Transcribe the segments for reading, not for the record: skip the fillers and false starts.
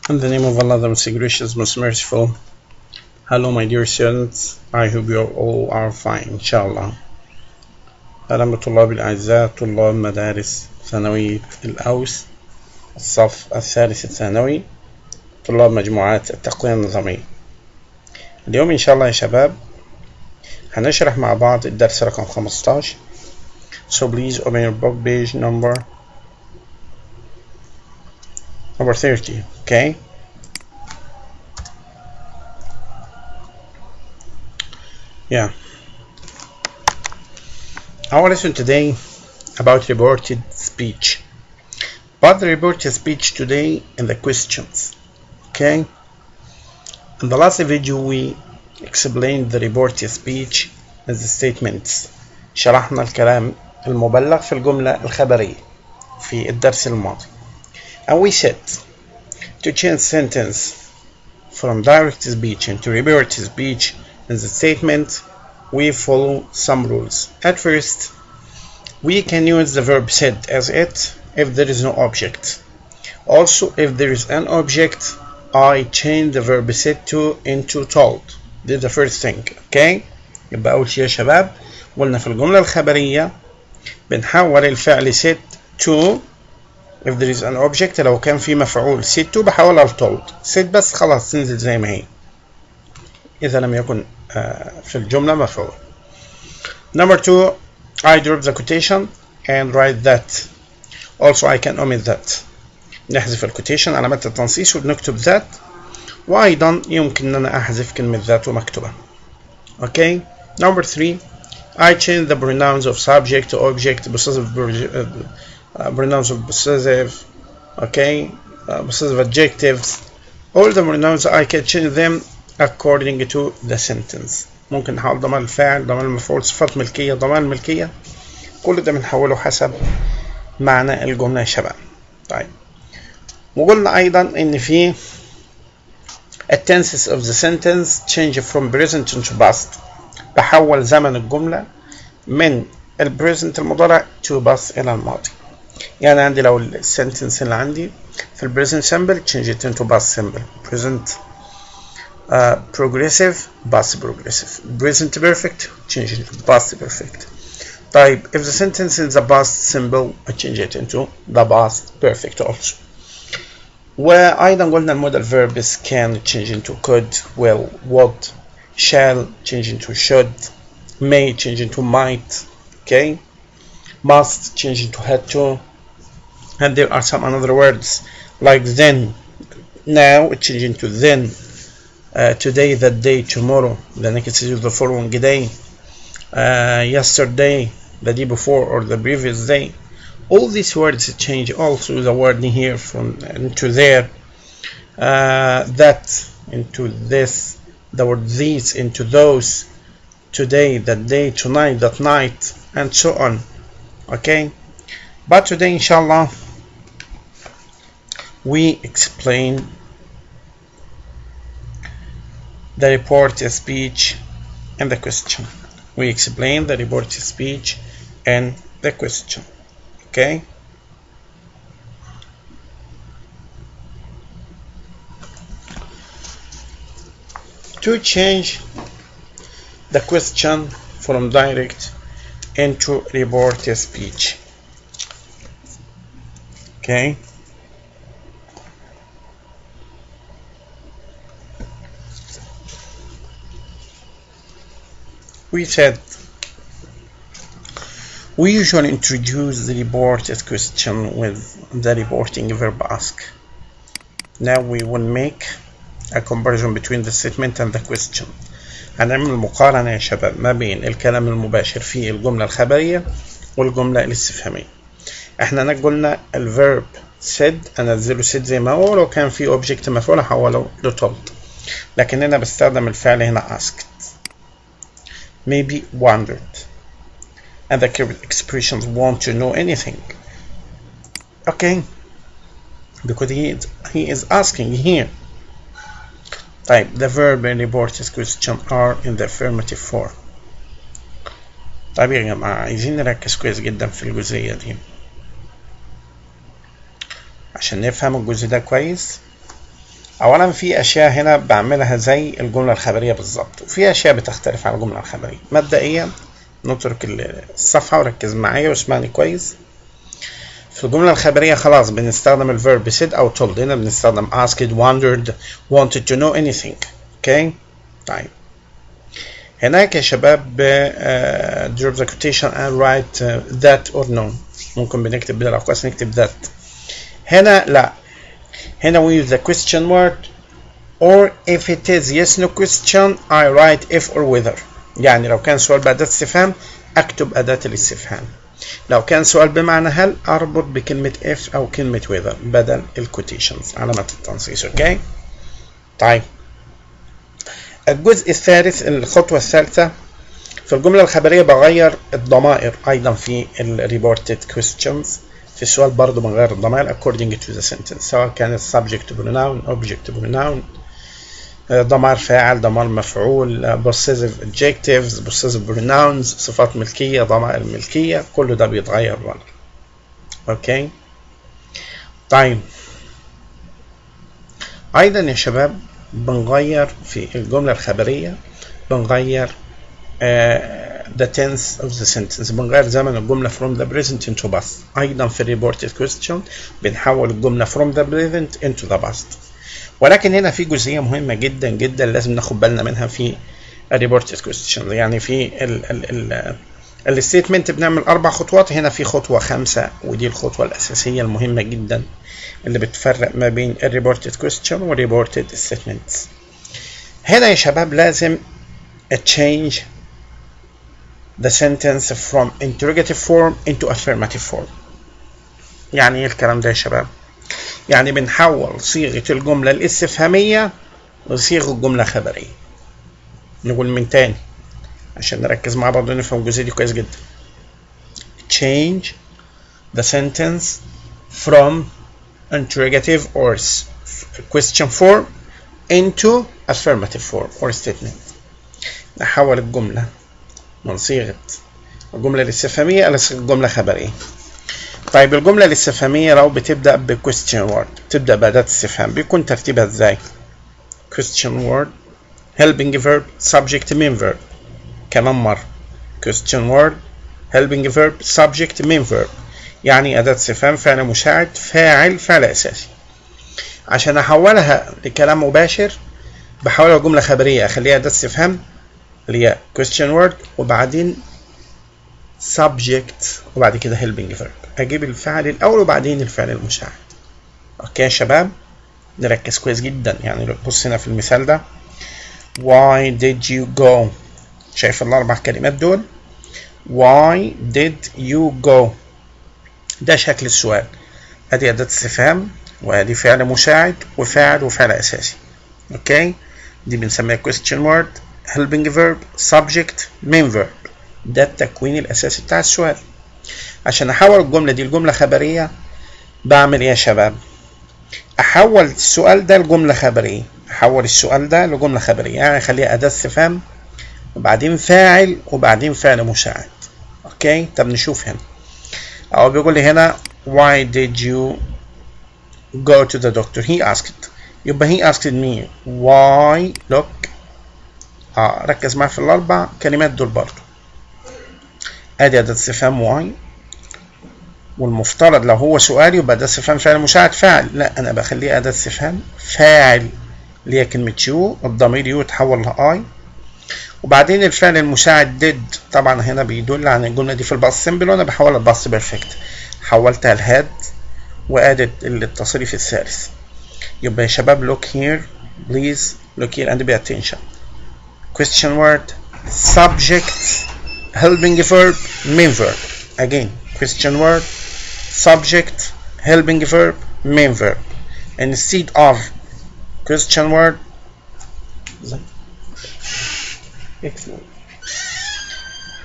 In the name of Allah, the most gracious, most merciful. Hello my dear students, I hope you all are fine إن شاء الله. أهلا بطلاب الأعزاء طلاب مدارس ثانوية الأوس الصف الثالث الثانوي، طلاب مجموعات التقوية النظامية. اليوم إن شاء الله يا شباب هنشرح مع بعض الدرس رقم 15. So please open your book page number 30. Okay. Yeah. Our lesson today about reported speech. But the reported speech today in the questions. Okay. In the last video we explained the reported speech as the statements. شرحنا الكلام المبلغ في الجملة الخبرية في الدرس الماضي. And we said to change sentence from direct speech into reported speech in the statement, we follow some rules. At first, we can use the verb said as it if there is no object. Also, if there is an object, I change the verb said to into told. This is the first thing. Okay? يبقى أول شيء يا شباب قلنا في الجملة الخبرية بنحول الفعل said to if there is an object. لو كان في مفعول said to بحولها ل told. said بس خلاص تنزل زي ما هي إذا لم يكن في الجملة مفعول. Number 2, I drop the quotation and write that. Also I can omit that. نحذف الكوتيشن علامات التنصيص وبنكتب that. وأيضا يمكن أن أحذف كلمة that ومكتوبة. Okay. Number 3, I change the pronouns of subject to object, possessive pronouns of possessive, okay, possessive adjectives. All the pronouns I can change them according to the sentence. ممكن نحول ضمير الفاعل، ضمير المفعول، صفات ملكية، ضمائر الملكية، كل ده بنحوله حسب معنى الجملة يا شباب. طيب وقلنا أيضا إن في tenses of the sentence change from present into past. بحول زمن الجملة من البريزنت المضارع to past إلى الماضي. يعني عندي لو السنتنس اللي عندي في البريزنت simple change it into past simple. present progressive past progressive. present perfect change it to past perfect. طيب if the sentence is the past simple I change it into the past perfect also. وأيضا قلنا المودal verbs can change into could, will, would, shall change into should, may change into might, okay, must change into had to, and there are some other words like then, now it change into then, today, that day, tomorrow, the next is the following day, yesterday, the day before or the previous day. All these words change. Also the word in here from into there, that into this, the word these into those, today, that day, tonight, that night, and so on. Okay, but today inshallah we explain the reported speech and the question. We explain the reported speech and the question. Okay. To change the question from direct into reported speech. Okay. We said we usually introduce the reported question with the reporting verb ask. Now we will make a comparison between the statement and the question. هنعمل مقارنة يا شباب ما بين الكلام المباشر في الجملة الخبرية والجملة الاستفهامية. احنا قلنا الverb said انزله said زي ما هو، لو كان في object مفعول احوله ل told. لكن انا بستخدم الفعل هنا asked. Maybe wondered. And the expressions want to know anything. Okay, because he is asking here. Type the verb and reported question are in the affirmative form. طيب يا جماعة عايزين نركز كويس جدا في الجزئية دي عشان نفهم الجزء ده كويس. اولا في اشياء هنا بعملها زي الجمله الخبريه بالظبط، وفي اشياء بتختلف عن الجمله الخبريه. مبدئيا نترك الصفحه وركز معايا واسمعني كويس. في الجمله الخبريه خلاص بنستخدم الفيرب said او told. هنا بنستخدم asked, wondered, wanted to know anything. اوكي طيب هناك يا شباب drop the quotation and write that or no. ممكن بنكتب بدل الاقواس نكتب that. هنا لا، هنا we use the question word, or if it is yes no question I write if or whether. يعني لو كان سؤال بأداة استفهام أكتب أداة الاستفهام، لو كان سؤال بمعنى هل أربط بكلمة if أو كلمة whether بدل الكوتيشنز علامة التنصيص. أوكي طيب الجزء الثالث، الخطوة الثالثة في الجملة الخبرية بغير الضمائر أيضا في ال reported questions. في السؤال برضو بنغير الضمائر according to the sentence، سواء كانت subject pronoun object pronoun ضمائر فاعل ضمائر مفعول possessive adjectives possessive pronouns صفات ملكية ضمائر ملكية، كله ده بيتغير برضه. اوكي طيب ايضا يا شباب بنغير في الجملة الخبرية، بنغير the tense of the sentence، بنغير زمن الجملة from the present into past. أيضا في reported question بنحول الجملة from the present into the past. ولكن هنا في جزئية مهمة جدا جدا لازم ناخد بالنا منها في reported question. يعني في الستيتمنت بنعمل 4 خطوات، هنا في خطوة 5، ودي الخطوة الأساسية المهمة جدا اللي بتفرق ما بين reported question و reported statements. هنا يا شباب لازم change the sentence from interrogative form into affirmative form. يعني ايه الكلام ده يا شباب؟ يعني بنحول صيغة الجملة الاستفهامية لصيغة الجملة الخبرية. نقول من تاني عشان نركز مع بعض ونفهم الجزئية دي كويس جدا. change the sentence from interrogative or question form into affirmative form or statement. نحول الجملة من صيغة الجملة الاستفهامية إلى صيغة الجملة الخبرية. طيب الجملة الاستفهامية لو بتبدأ ب question word، بتبدأ بأداة استفهام، بيكون ترتيبها ازاي؟ question word helping verb subject main verb. كمان مرة question word helping verb subject main verb، يعني أداة استفهام فعل مساعد فاعل فعل أساسي. عشان أحولها لكلام مباشر بحولها جملة خبرية، أخليها أداة استفهام اللي هي question word وبعدين subject وبعد كده helping verb. اجيب الفعل الاول وبعدين الفعل المساعد. اوكي يا شباب نركز كويس جدا. يعني بص هنا في المثال ده why did you go، شايف ال4 كلمات دول؟ why did you go ده شكل السؤال، ادي اداة استفهام وادي فعل مساعد وفاعل وفعل اساسي. اوكي دي بنسميها question word helping verb subject main verb. ده التكوين الاساسي بتاع السؤال. عشان احول الجملة دي لجملة خبرية بعمل ايه يا شباب؟ احول السؤال ده لجملة خبرية، احول السؤال ده لجملة خبرية، يعني اخليها اداة استفهام وبعدين فاعل وبعدين فعل مساعد. اوكي طب نشوف هنا. او بيقول لي هنا why did you go to the doctor he asked، يبقى he asked me why. look ركز معايا في ال4 كلمات دول برضو. ادي اداة استفهام why، والمفترض لو هو سؤال يبقى أداة استفهام فعل مساعد فاعل، لا أنا بخليه أداة استفهام فاعل اللي هي كلمة يو، الضمير يو يتحول لآي، وبعدين الفعل المساعد did. طبعا هنا بيدل عن الجملة دي في الباست سيمبل وأنا بحولها الباست بيرفكت، حولتها لهاد وأدت التصريف الثالث. يبقى يا شباب look here please look here and pay attention. question word subject helping verb main verb. again question word subject helping verb main verb instead of question word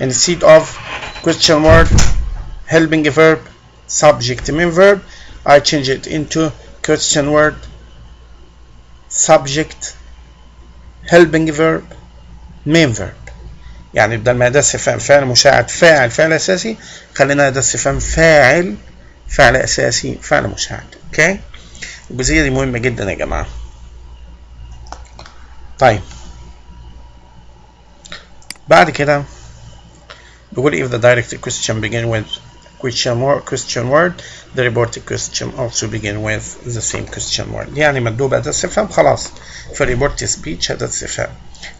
instead of question word helping verb subject main verb I change it into question word subject helping verb main verb. يعني بدل ما أداة استفهام فعل مساعد فاعل فعل أساسي خلينا أداة استفهام فاعل فعل أساسي فعل مساعد. اوكي الجزئية دي مهمة جدا يا جماعة. طيب بعد كده بيقول if the direct question begin with question word the reported question also begin with the same question word. يعني مندوب أداة استفهام خلاص. في report speech أداة استفهام.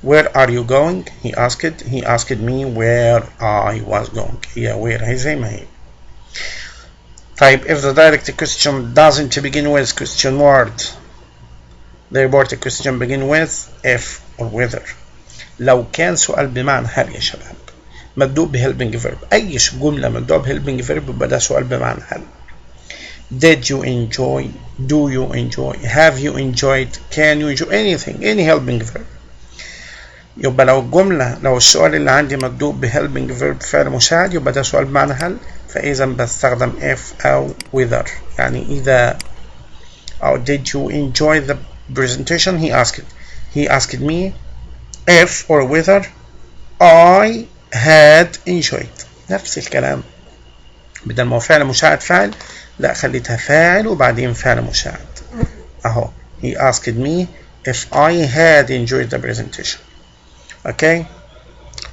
Where are you going? He asked me where I was going. هي where هي زي ما هي. طيب if the direct question doesn't begin with question word the reported question begin with if or whether. لو كان سؤال بمعنى هل يا شباب مندوب بهيلبنج فيرب، أي جملة مندوب بهيلبنج فيرب يبقى ده سؤال بمعنى هل. Did you enjoy? Do you enjoy? Have you enjoyed? Can you enjoy? Anything, any helping verb. يبقى لو السؤال اللي عندي مندوب بهيلبنج فيرب فعل مساعد يبقى ده سؤال بمعنى هل، فإذا بستخدم if أو whether. يعني إذا أو did you enjoy the presentation? He asked me if or whether I had enjoyed. نفس الكلام، بدل ما هو فعل مساعد فعل لا خليتها فاعل وبعدين فعل مساعد اهو. he asked me if I had enjoyed the presentation. Okay,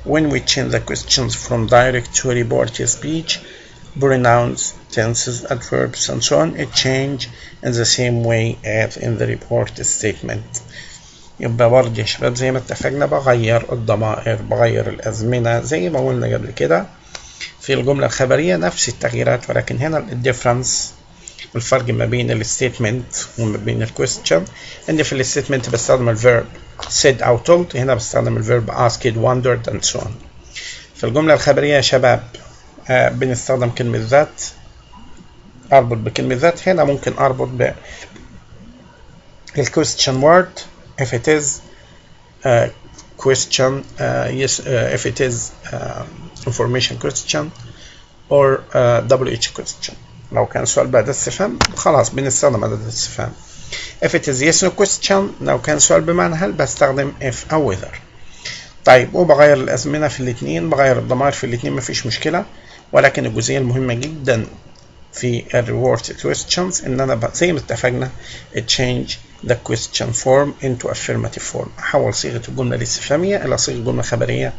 when we change the questions from direct to reported speech, pronouns, tenses, adverbs and so on, it change in the same way as in the report statement. يبقى برضه يا شباب زي ما اتفقنا بغير الضمائر، بغير الأزمنة زي ما قلنا قبل كده في الجملة الخبرية، نفس التغييرات، ولكن هنا الديفرنس الفرق ما بين الستيتمنت وما بين الكويستشن ان في الستيتمنت بستخدم الفيرب said أو told، هنا بستخدم الفيرب asked wondered and so on. في الجملة الخبرية يا شباب بنستخدم كلمة ذات، أربط بكلمة ذات، هنا ممكن أربط ب الكويستشن word if it is question if it is information question or WH question. لو كان سؤال بأداة استفهام خلاص بنستخدم أداة استفهام. if it is yes no question لو كان سؤال بمعنى هل بستخدم if أو whether. طيب وبغير الأزمنة في الاثنين، بغير الضمائر في الاثنين مفيش مشكلة، ولكن الجزئية المهمة جدا في reward questions ان انا زي ما اتفقنا change the question form into affirmative form، احول صيغة الجملة الاستفهامية الى صيغة جملة خبرية.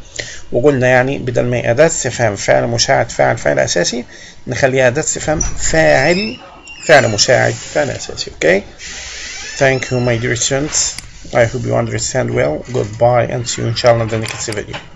وقلنا يعني بدل ما أداة استفهام فعل مساعد فاعل فعل اساسي نخليها أداة استفهام فاعل فعل مساعد فعل اساسي. Okay, thank you my dear students, I hope you understand well. Goodbye and see you inshallah in the next video.